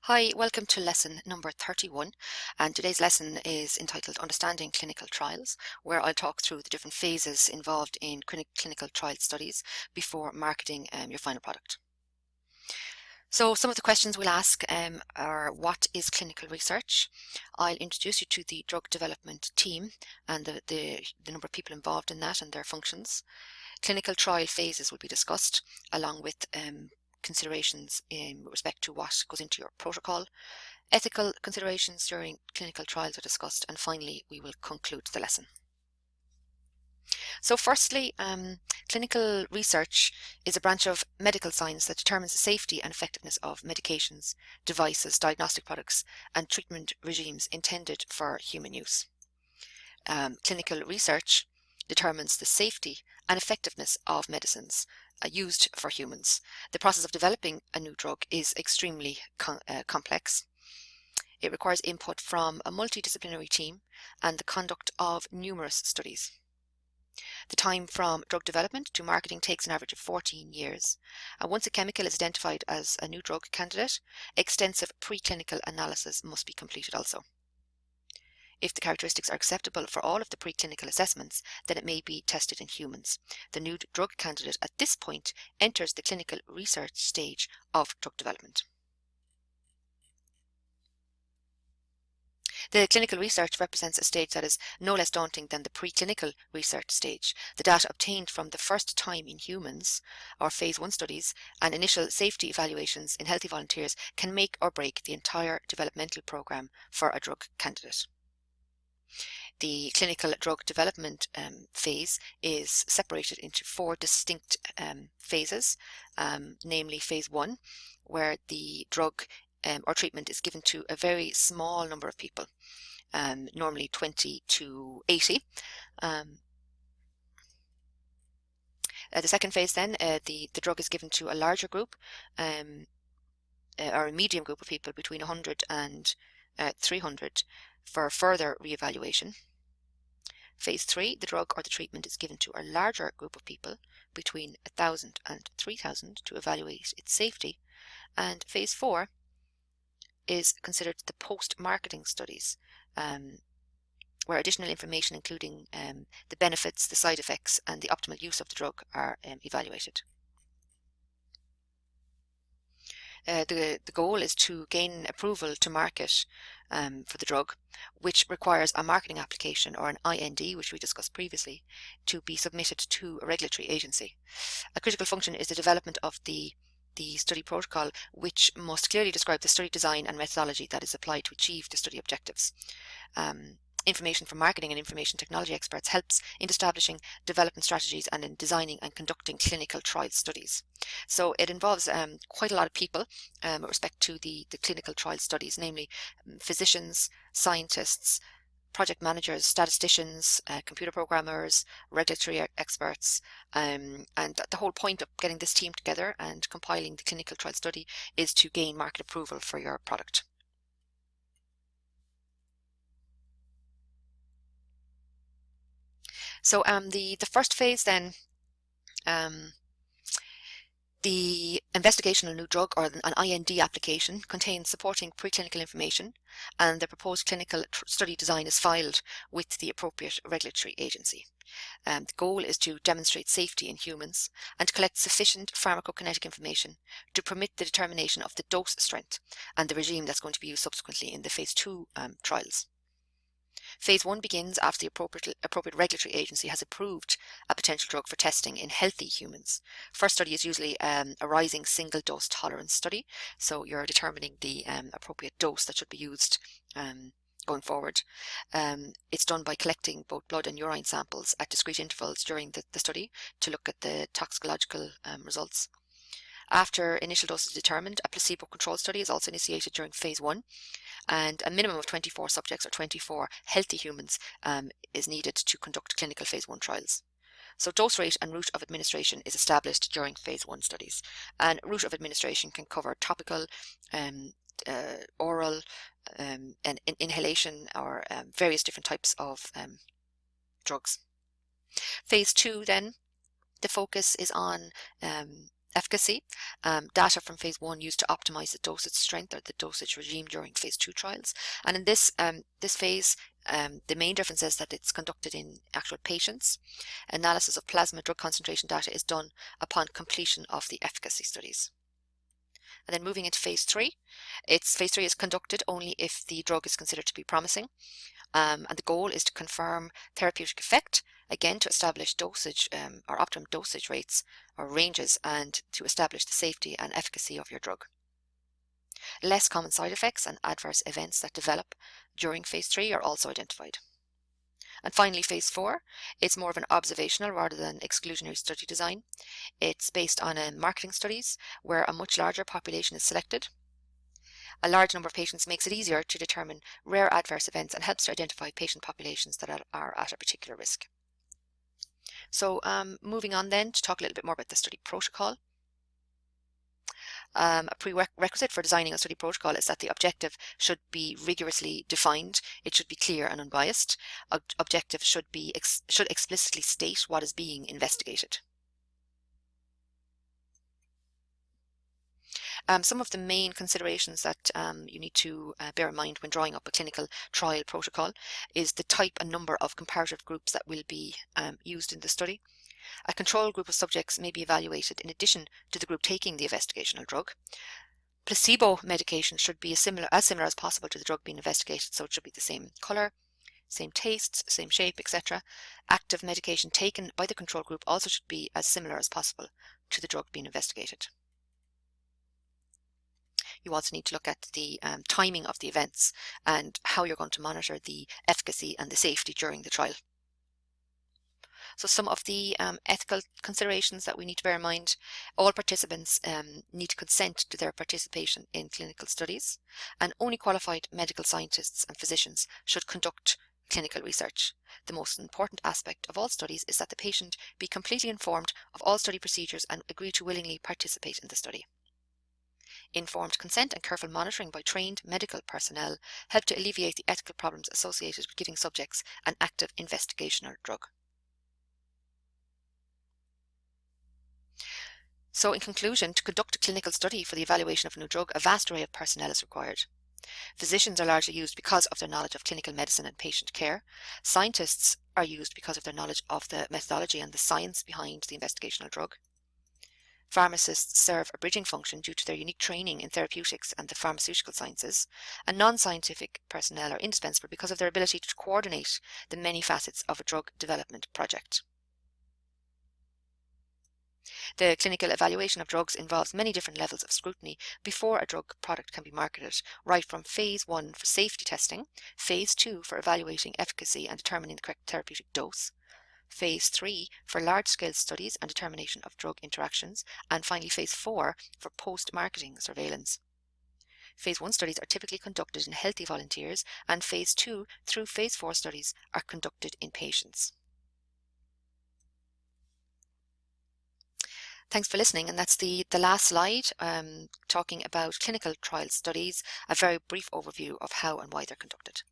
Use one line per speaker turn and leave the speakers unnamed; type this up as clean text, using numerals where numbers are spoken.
Hi, welcome to lesson number 31, and today's lesson is entitled Understanding Clinical Trials, where I'll talk through the different phases involved in clinical trial studies before marketing your final product. So some of the questions we'll ask are: what is clinical research? I'll introduce you to the drug development team and the number of people involved in that and their functions. Clinical trial phases will be discussed, along with considerations in respect to what goes into your protocol. Ethical considerations during clinical trials are discussed, and finally we will conclude the lesson. So firstly, clinical research is a branch of medical science that determines the safety and effectiveness of medications, devices, diagnostic products, and treatment regimes intended for human use. Clinical research determines the safety and effectiveness of medicines used for humans. The process of developing a new drug is extremely complex. It requires input from a multidisciplinary team and the conduct of numerous studies. The time from drug development to marketing takes an average of 14 years. And once a chemical is identified as a new drug candidate, extensive preclinical analysis must be completed also. If the characteristics are acceptable for all of the preclinical assessments, then it may be tested in humans. The new drug candidate at this point enters the clinical research stage of drug development. The clinical research represents a stage that is no less daunting than the preclinical research stage. The data obtained from the first time in humans, or phase 1 studies, and initial safety evaluations in healthy volunteers can make or break the entire developmental program for a drug candidate. The clinical drug development phase is separated into 4 distinct phases, namely phase 1, where the drug or treatment is given to a very small number of people, normally 20 to 80. The second phase then, the drug is given to a larger group, or a medium group of people between 100 and 300 for further re-evaluation. Phase 3, the drug or the treatment is given to a larger group of people between 1,000 and 3,000 to evaluate its safety. And phase 4 is considered the post-marketing studies, where additional information including the benefits, the side effects, and the optimal use of the drug are evaluated. The goal is to gain approval to market for the drug, which requires a marketing application, or an IND, which we discussed previously, to be submitted to a regulatory agency. A critical function is the development of the study protocol, which must clearly describe the study design and methodology that is applied to achieve the study objectives. Information from marketing and information technology experts helps in establishing development strategies and in designing and conducting clinical trial studies. So it involves quite a lot of people with respect to the clinical trial studies, namely physicians, scientists, project managers, statisticians, computer programmers, regulatory experts, and the whole point of getting this team together and compiling the clinical trial study is to gain market approval for your product. So the first phase then, the investigational new drug, or an IND application, contains supporting preclinical information, and the proposed clinical study design is filed with the appropriate regulatory agency. The goal is to demonstrate safety in humans and collect sufficient pharmacokinetic information to permit the determination of the dose strength and the regime that's going to be used subsequently in the phase 2 trials. Phase 1 begins after the appropriate regulatory agency has approved a potential drug for testing in healthy humans. First study is usually a rising single dose tolerance study, so you're determining the appropriate dose that should be used going forward. It's done by collecting both blood and urine samples at discrete intervals during the study to look at the toxicological results. After initial dose is determined, a placebo control study is also initiated during phase 1, and a minimum of 24 subjects, or 24 healthy humans, is needed to conduct clinical phase 1 trials. So dose rate and route of administration is established during phase 1 studies, and route of administration can cover topical, oral, and inhalation, or various different types of Drugs. Phase 2 then, the focus is on Efficacy. Data from phase 1 used to optimize the dosage strength or the dosage regime during phase 2 trials. And in this phase, the main difference is that it's conducted in actual patients. Analysis of plasma drug concentration data is done upon completion of the efficacy studies. And then moving into phase 3, phase 3 is conducted only if the drug is considered to be promising. And the goal is to confirm therapeutic effect, again to establish dosage or optimum dosage rates or ranges, and to establish the safety and efficacy of your drug. Less common side effects and adverse events that develop during phase 3 are also identified. And finally, phase 4, it's more of an observational rather than exclusionary study design. It's based on marketing studies where a much larger population is selected. A large number of patients makes it easier to determine rare adverse events and helps to identify patient populations that are at a particular risk. So moving on then to talk a little bit more about the study protocol. A prerequisite for designing a study protocol is that the objective should be rigorously defined. It should be clear and unbiased. Objective should explicitly state what is being investigated. Some of the main considerations that you need to bear in mind when drawing up a clinical trial protocol is the type and number of comparative groups that will be used in the study. A control group of subjects may be evaluated in addition to the group taking the investigational drug. Placebo medication should be as similar as possible to the drug being investigated, so it should be the same color, same tastes, same shape, etc. Active medication taken by the control group also should be as similar as possible to the drug being investigated. You also need to look at the timing of the events and how you're going to monitor the efficacy and the safety during the trial. So some of the ethical considerations that we need to bear in mind: all participants need to consent to their participation in clinical studies, and only qualified medical scientists and physicians should conduct clinical research. The most important aspect of all studies is that the patient be completely informed of all study procedures and agree to willingly participate in the study. Informed consent and careful monitoring by trained medical personnel help to alleviate the ethical problems associated with giving subjects an active investigational drug. So in conclusion, to conduct a clinical study for the evaluation of a new drug, a vast array of personnel is required. Physicians are largely used because of their knowledge of clinical medicine and patient care. Scientists are used because of their knowledge of the methodology and the science behind the investigational drug. Pharmacists serve a bridging function due to their unique training in therapeutics and the pharmaceutical sciences, and non-scientific personnel are indispensable because of their ability to coordinate the many facets of a drug development project. The clinical evaluation of drugs involves many different levels of scrutiny before a drug product can be marketed, right from phase 1 for safety testing, phase 2 for evaluating efficacy and determining the correct therapeutic dose, phase 3 for large-scale studies and determination of drug interactions, and finally phase 4 for post-marketing surveillance. Phase 1 studies are typically conducted in healthy volunteers, and phase 2 through phase 4 studies are conducted in patients. Thanks for listening, and that's the last slide talking about clinical trial studies, a very brief overview of how and why they're conducted.